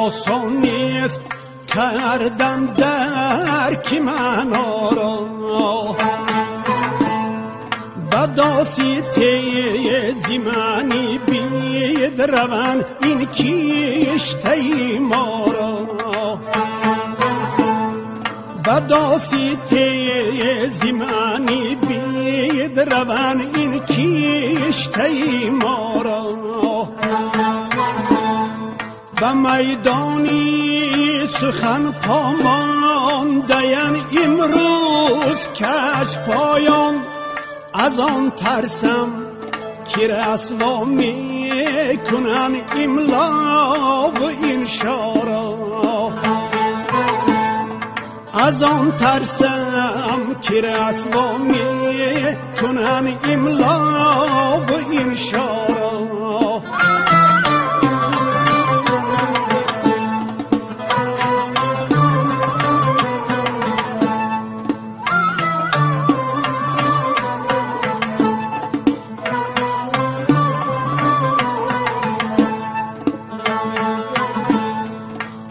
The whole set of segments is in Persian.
آسان نیست کردن درک معنا را، بداسی تیزی منی بید روان این کشتی ما را، بداسی تیزی منی بید روان این کشتی ما را، به میدانی سخن پامانده‌اند امروز کج پایان، از آن ترسم که رسوا میکنن املا و انشا را، از آن ترسم که رسوا میکنن املا و انشا را.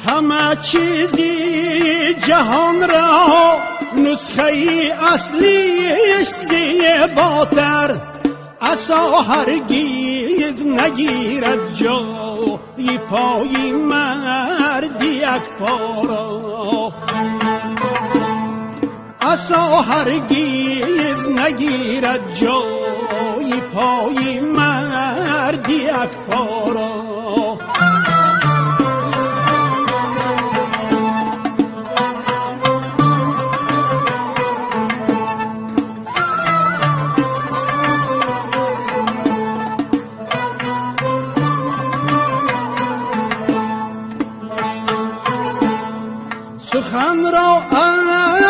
همه چیزی جهان را نسخه اصلیش زیباتر، عصا هرگز نگیرد جای پای مرد یک پا را، عصا هرگز نگیرد جای پای مرد یک پا را. سخن را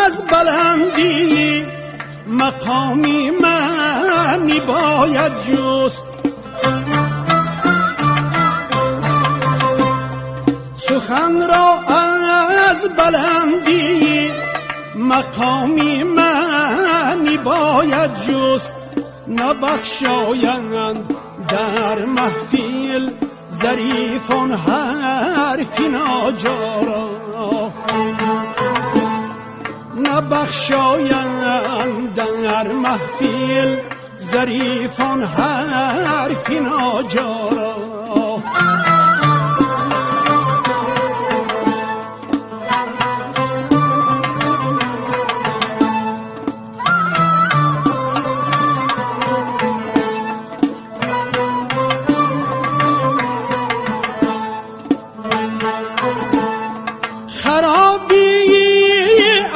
از بلندی مقامی من باید جست، سخن را از بلندی مقامی من باید جست، نبخشایند در محفل ظریفان حرف ناجارا، نبخشایند در محفل ظریفان حرف ناجارا.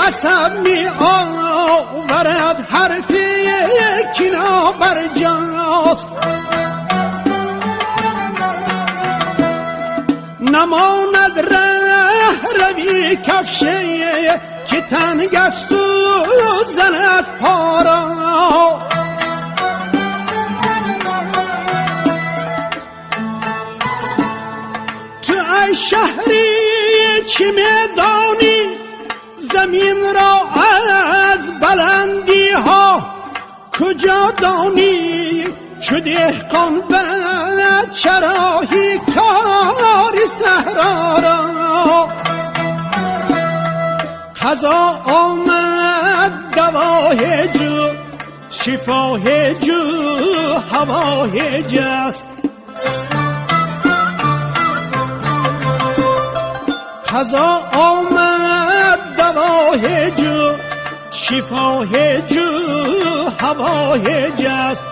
عصب می آورد حرفی کنا برجاست، نماند ره روی کفشه که تنگ است و زند پارا، تو ای شهری چی میدانی زمین را از بلندی ها، کجا دانی چو دهقان بچه راهی کار صحرا را، قضا آمد دواه جو شفاه جو هواه جست، قضا آمد دواه جو شفاه جو هواه جست،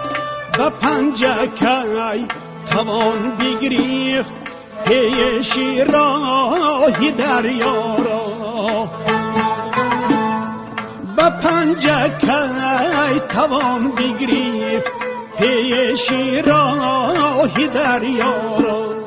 به پنجه کی توان بگریفت پیشی راه دریا را، به پنجه کی توان بگریفت پیشی راه دریا را.